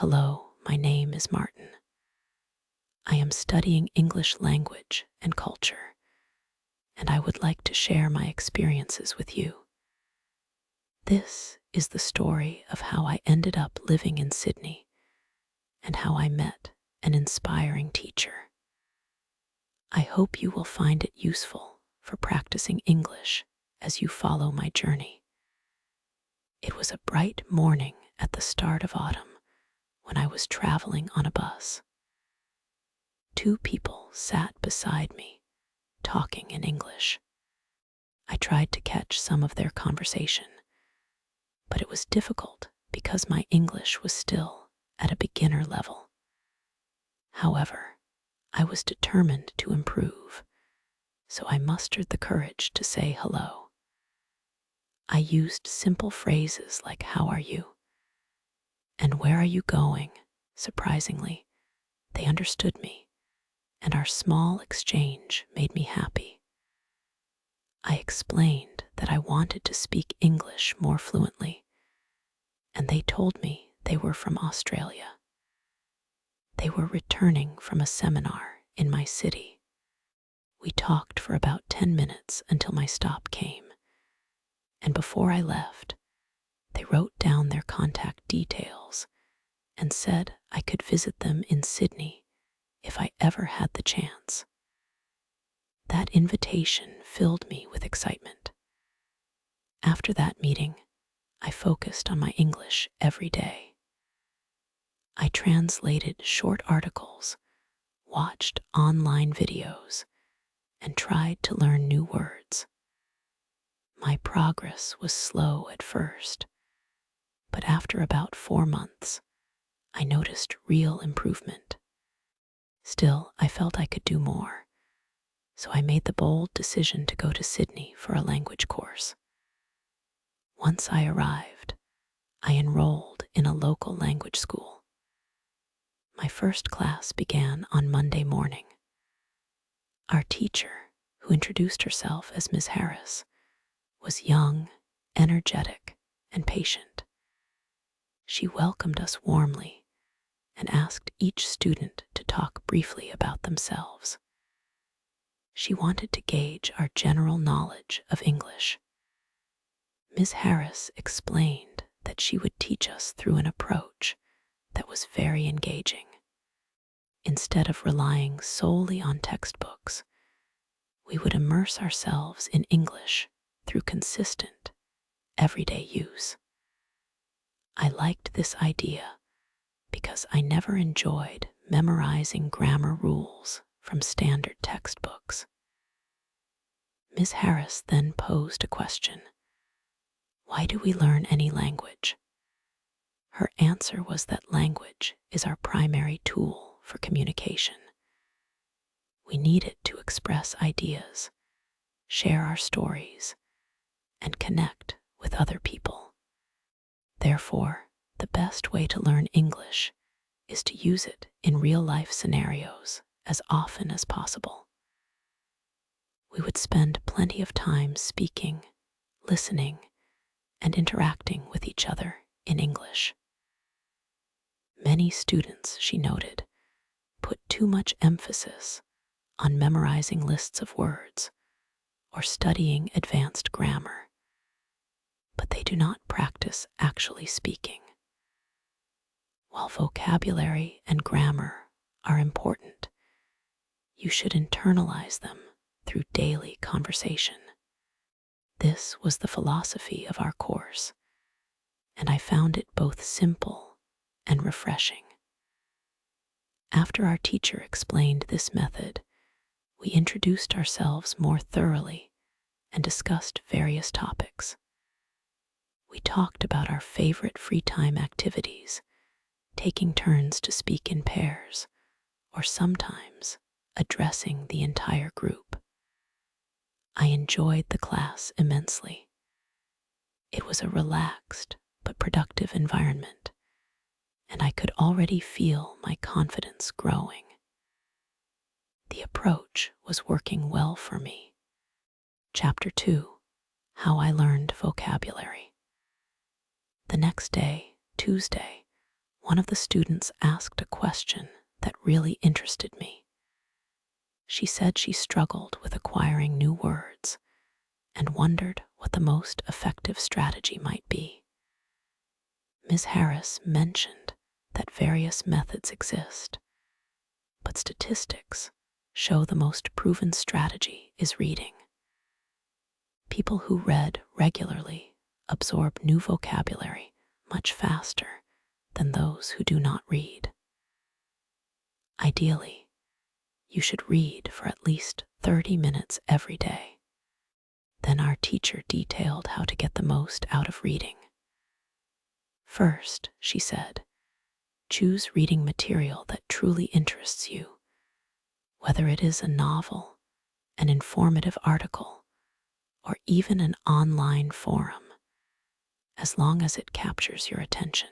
Hello, my name is Martin. I am studying English language and culture, and I would like to share my experiences with you. This is the story of how I ended up living in Sydney and how I met an inspiring teacher. I hope you will find it useful for practicing English as you follow my journey. It was a bright morning at the start of autumn when I was traveling on a bus. Two people sat beside me, talking in English. I tried to catch some of their conversation, but it was difficult because my English was still at a beginner level. However, I was determined to improve, so I mustered the courage to say hello. I used simple phrases like "How are you?" and "Where are you going?" Surprisingly, they understood me, and our small exchange made me happy. I explained that I wanted to speak English more fluently, and they told me they were from Australia. They were returning from a seminar in my city. We talked for about 10 minutes until my stop came, and before I left, they wrote down their contact details and said I could visit them in Sydney if I ever had the chance. That invitation filled me with excitement. After that meeting, I focused on my English every day. I translated short articles, watched online videos, and tried to learn new words. My progress was slow at first, but after about 4 months, I noticed real improvement. Still, I felt I could do more, so I made the bold decision to go to Sydney for a language course. Once I arrived, I enrolled in a local language school. My first class began on Monday morning. Our teacher, who introduced herself as Miss Harris, was young, energetic, and patient. She welcomed us warmly and asked each student to talk briefly about themselves. She wanted to gauge our general knowledge of English. Ms. Harris explained that she would teach us through an approach that was very engaging. Instead of relying solely on textbooks, we would immerse ourselves in English through consistent, everyday use. I liked this idea because I never enjoyed memorizing grammar rules from standard textbooks. Ms. Harris then posed a question: why do we learn any language? Her answer was that language is our primary tool for communication. We need it to express ideas, share our stories, and connect with other people. Therefore, the best way to learn English is to use it in real-life scenarios as often as possible. We would spend plenty of time speaking, listening, and interacting with each other in English. Many students, she noted, put too much emphasis on memorizing lists of words or studying advanced grammar, but they do not practice actually speaking. While vocabulary and grammar are important, you should internalize them through daily conversation. This was the philosophy of our course, and I found it both simple and refreshing. After our teacher explained this method, we introduced ourselves more thoroughly and discussed various topics. We talked about our favorite free time activities, taking turns to speak in pairs, or sometimes addressing the entire group. I enjoyed the class immensely. It was a relaxed but productive environment, and I could already feel my confidence growing. The approach was working well for me. Chapter 2: How I Learned Vocabulary. The next day, Tuesday, One of the students asked a question that really interested me. She said she struggled with acquiring new words and wondered what the most effective strategy might be. Ms. Harris mentioned that various methods exist, but statistics show the most proven strategy is reading. People who read regularly absorb new vocabulary much faster than those who do not read. Ideally, you should read for at least 30 minutes every day. Then our teacher detailed how to get the most out of reading. First, she said, choose reading material that truly interests you, whether it is a novel, an informative article, or even an online forum, as long as it captures your attention.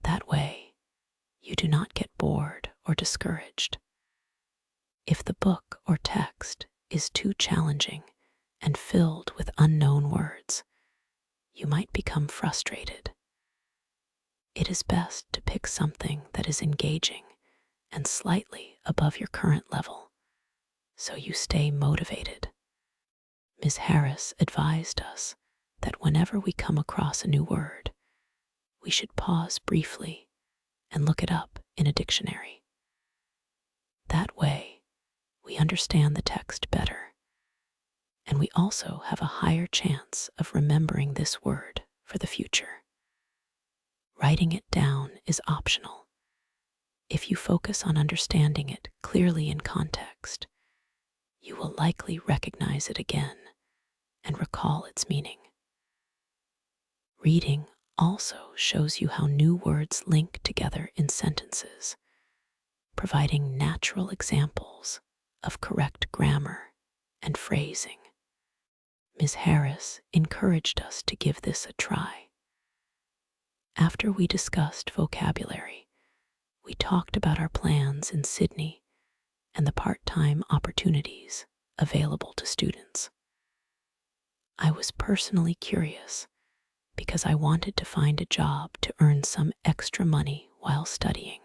That way, you do not get bored or discouraged. If the book or text is too challenging and filled with unknown words, you might become frustrated. It is best to pick something that is engaging and slightly above your current level, so you stay motivated. Ms. Harris advised us that whenever we come across a new word, we should pause briefly and look it up in a dictionary. That way, we understand the text better, and we also have a higher chance of remembering this word for the future. Writing it down is optional. If you focus on understanding it clearly in context, you will likely recognize it again and recall its meaning. Reading also shows you how new words link together in sentences, providing natural examples of correct grammar and phrasing. Ms. Harris encouraged us to give this a try. After we discussed vocabulary, we talked about our plans in Sydney and the part-time opportunities available to students. I was personally curious because I wanted to find a job to earn some extra money while studying.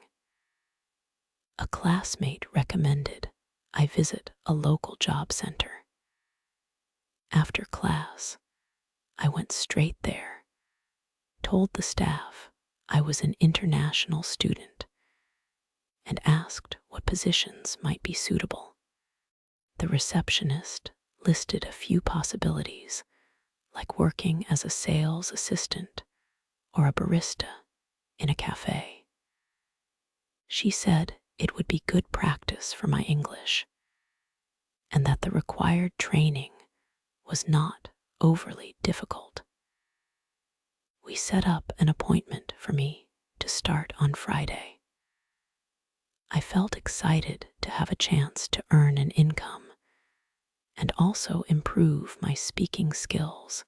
A classmate recommended I visit a local job center. After class, I went straight there, told the staff I was an international student, and asked what positions might be suitable. The receptionist listed a few possibilities, like working as a sales assistant or a barista in a cafe. She said it would be good practice for my English, and that the required training was not overly difficult. We set up an appointment for me to start on Friday. I felt excited to have a chance to earn an income and also improve my speaking skills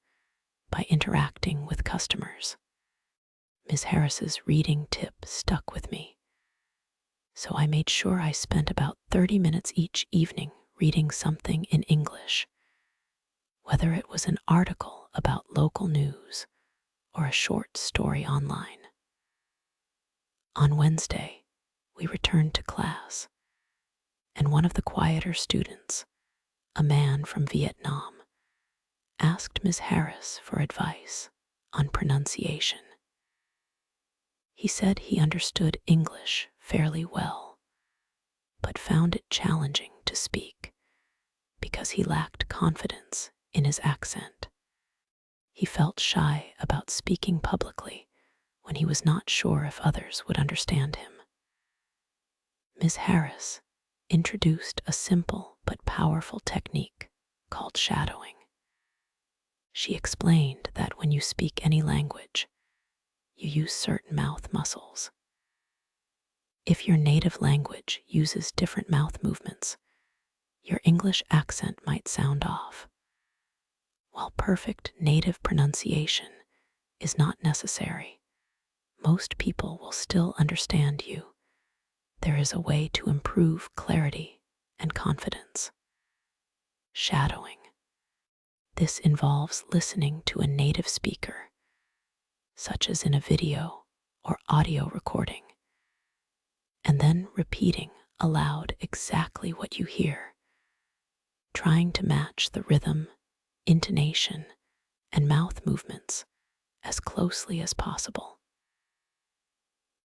by interacting with customers. Ms. Harris's reading tip stuck with me, so I made sure I spent about 30 minutes each evening reading something in English, whether it was an article about local news or a short story online. On Wednesday, we returned to class, and one of the quieter students, a man from Vietnam, asked Ms. Harris for advice on pronunciation. He said he understood English fairly well, but found it challenging to speak because he lacked confidence in his accent. He felt shy about speaking publicly when he was not sure if others would understand him. Ms. Harris introduced a simple but powerful technique called shadowing. She explained that when you speak any language, you use certain mouth muscles. If your native language uses different mouth movements, your English accent might sound off. While perfect native pronunciation is not necessary, most people will still understand you. There is a way to improve clarity and confidence. Shadowing. This involves listening to a native speaker, such as in a video or audio recording, and then repeating aloud exactly what you hear, trying to match the rhythm, intonation, and mouth movements as closely as possible.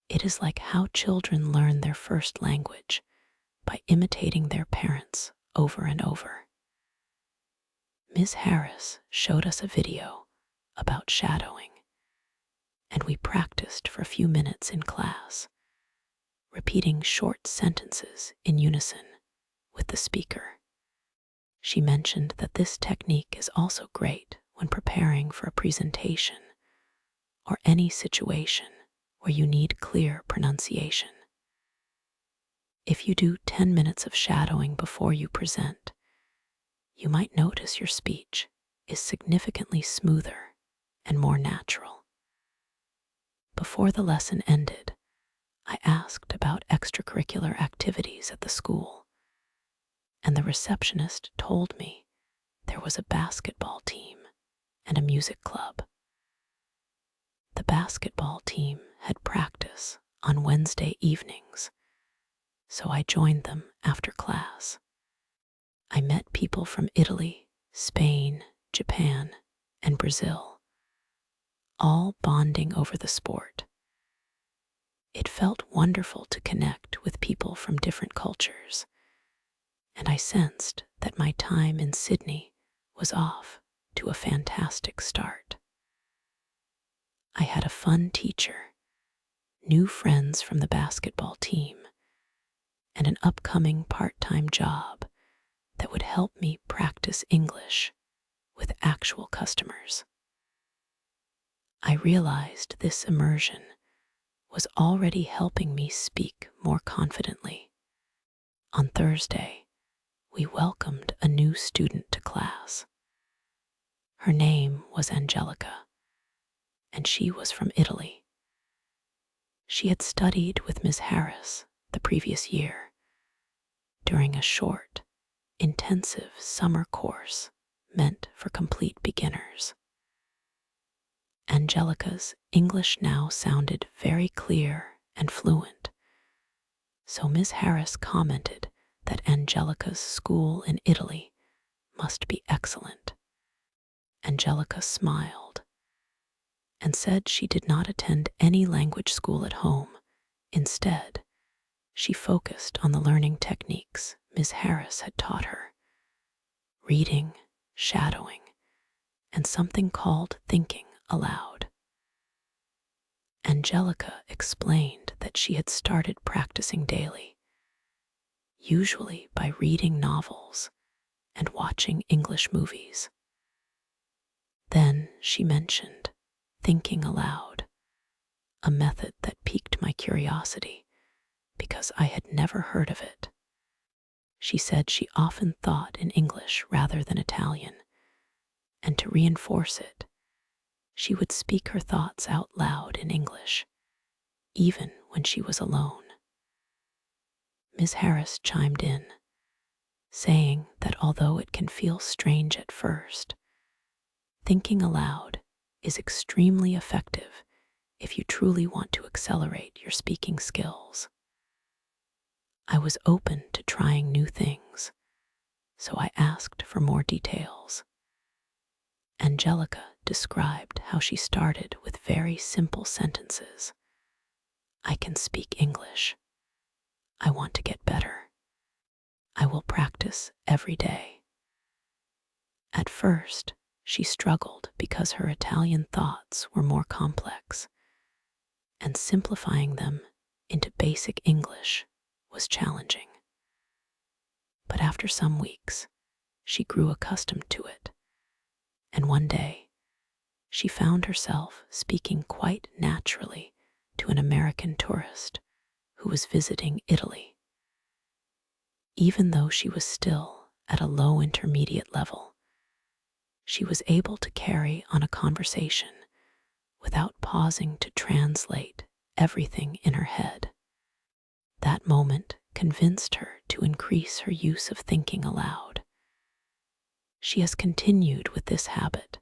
It is like how children learn their first language, by imitating their parents over and over. Ms. Harris showed us a video about shadowing, and we practiced for a few minutes in class, repeating short sentences in unison with the speaker. She mentioned that this technique is also great when preparing for a presentation or any situation where you need clear pronunciation. If you do 10 minutes of shadowing before you present, you might notice your speech is significantly smoother and more natural. Before the lesson ended, I asked about extracurricular activities at the school, and the receptionist told me there was a basketball team and a music club. The basketball team had practice on Wednesday evenings, so I joined them after class. I met people from Italy, Spain, Japan, and Brazil, all bonding over the sport. It felt wonderful to connect with people from different cultures, and I sensed that my time in Sydney was off to a fantastic start. I had a fun teacher, new friends from the basketball team, and an upcoming part-time job that would help me practice English with actual customers. I realized this immersion was already helping me speak more confidently. On Thursday, we welcomed a new student to class. Her name was Angelica, and she was from Italy. She had studied with Ms. Harris the previous year during a short, intensive summer course meant for complete beginners. Angelica's English now sounded very clear and fluent, so Ms. Harris commented that Angelica's school in Italy must be excellent. Angelica smiled and said she did not attend any language school at home. Instead, she focused on the learning techniques Ms. Harris had taught her: reading, shadowing, and something called thinking aloud. Angelica explained that she had started practicing daily, usually by reading novels and watching English movies. Then she mentioned thinking aloud, a method that piqued my curiosity because I had never heard of it. She said she often thought in English rather than Italian, and to reinforce it, she would speak her thoughts out loud in English, even when she was alone. Ms. Harris chimed in, saying that although it can feel strange at first, thinking aloud is extremely effective if you truly want to accelerate your speaking skills. I was open to trying new things, so I asked for more details. Angelica described how she started with very simple sentences. I can speak English. I want to get better. I will practice every day. At first, she struggled because her Italian thoughts were more complex, and simplifying them into basic English was challenging. But after some weeks, she grew accustomed to it, and one day, she found herself speaking quite naturally to an American tourist who was visiting Italy. Even though she was still at a low intermediate level, she was able to carry on a conversation without pausing to translate everything in her head. That moment convinced her to increase her use of thinking aloud. She has continued with this habit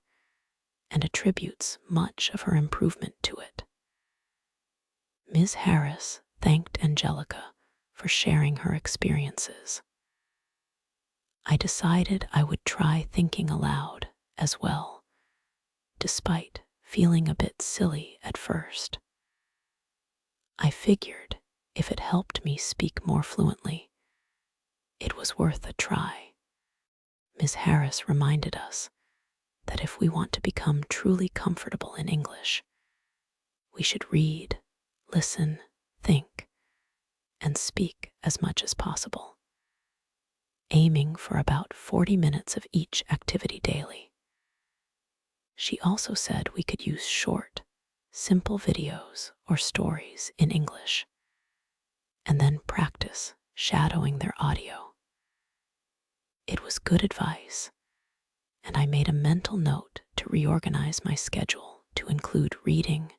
and attributes much of her improvement to it. Ms. Harris thanked Angelica for sharing her experiences. I decided I would try thinking aloud as well, despite feeling a bit silly at first. I figured if it helped me speak more fluently, it was worth a try. Ms. Harris reminded us that if we want to become truly comfortable in English, we should read, listen, think, and speak as much as possible, aiming for about 40 minutes of each activity daily. She also said we could use short, simple videos or stories in English, and then practice shadowing their audio. It was good advice, and I made a mental note to reorganize my schedule to include reading,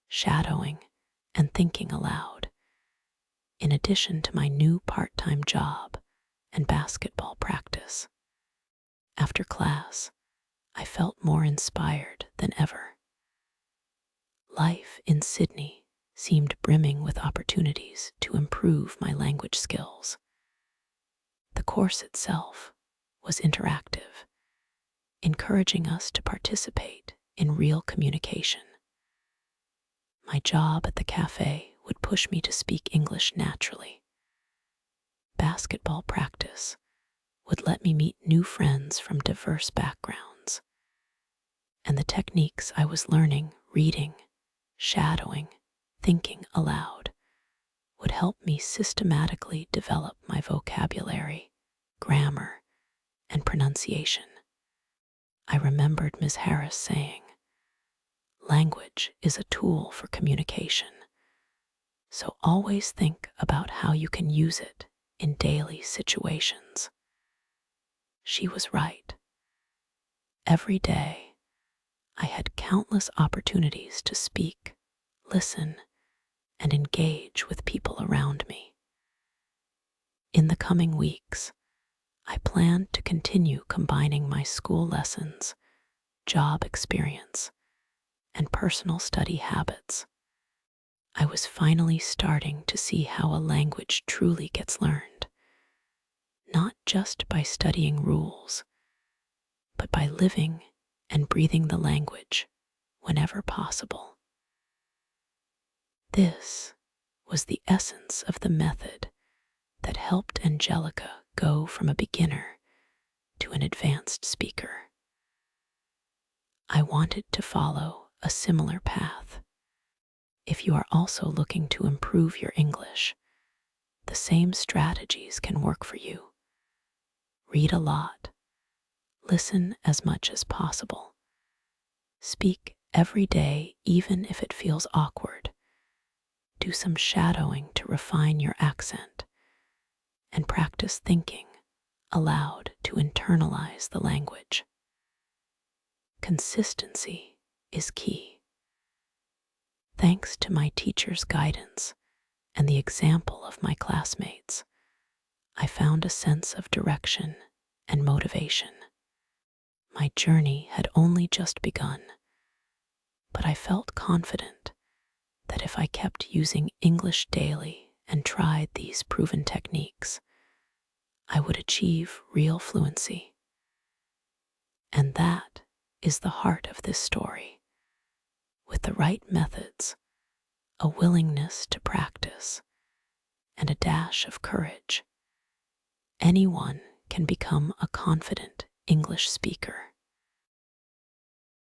shadowing, and thinking aloud, in addition to my new part-time job and basketball practice. After class, I felt more inspired than ever. Life in Sydney seemed brimming with opportunities to improve my language skills. The course itself was interactive, encouraging us to participate in real communication. My job at the cafe would push me to speak English naturally. Basketball practice would let me meet new friends from diverse backgrounds, and the techniques I was learning reading, shadowing, thinking aloud would help me systematically develop my vocabulary, grammar, and pronunciation. I remembered Ms. Harris saying, "Language is a tool for communication, so always think about how you can use it in daily situations." She was right. Every day, I had countless opportunities to speak, listen, and engage with people around me. In the coming weeks, I plan to continue combining my school lessons, job experience, and personal study habits. I was finally starting to see how a language truly gets learned, not just by studying rules, but by living and breathing the language whenever possible. This was the essence of the method that helped Angelica go from a beginner to an advanced speaker. I wanted to follow a similar path. If you are also looking to improve your English, the same strategies can work for you. Read a lot, listen as much as possible, speak every day even if it feels awkward, do some shadowing to refine your accent, and practice thinking aloud to internalize the language. Consistency is key. Thanks to my teacher's guidance and the example of my classmates, I found a sense of direction and motivation. My journey had only just begun, but I felt confident that if I kept using English daily and tried these proven techniques, I would achieve real fluency. And that is the heart of this story. With the right methods, a willingness to practice, and a dash of courage, anyone can become a confident English speaker.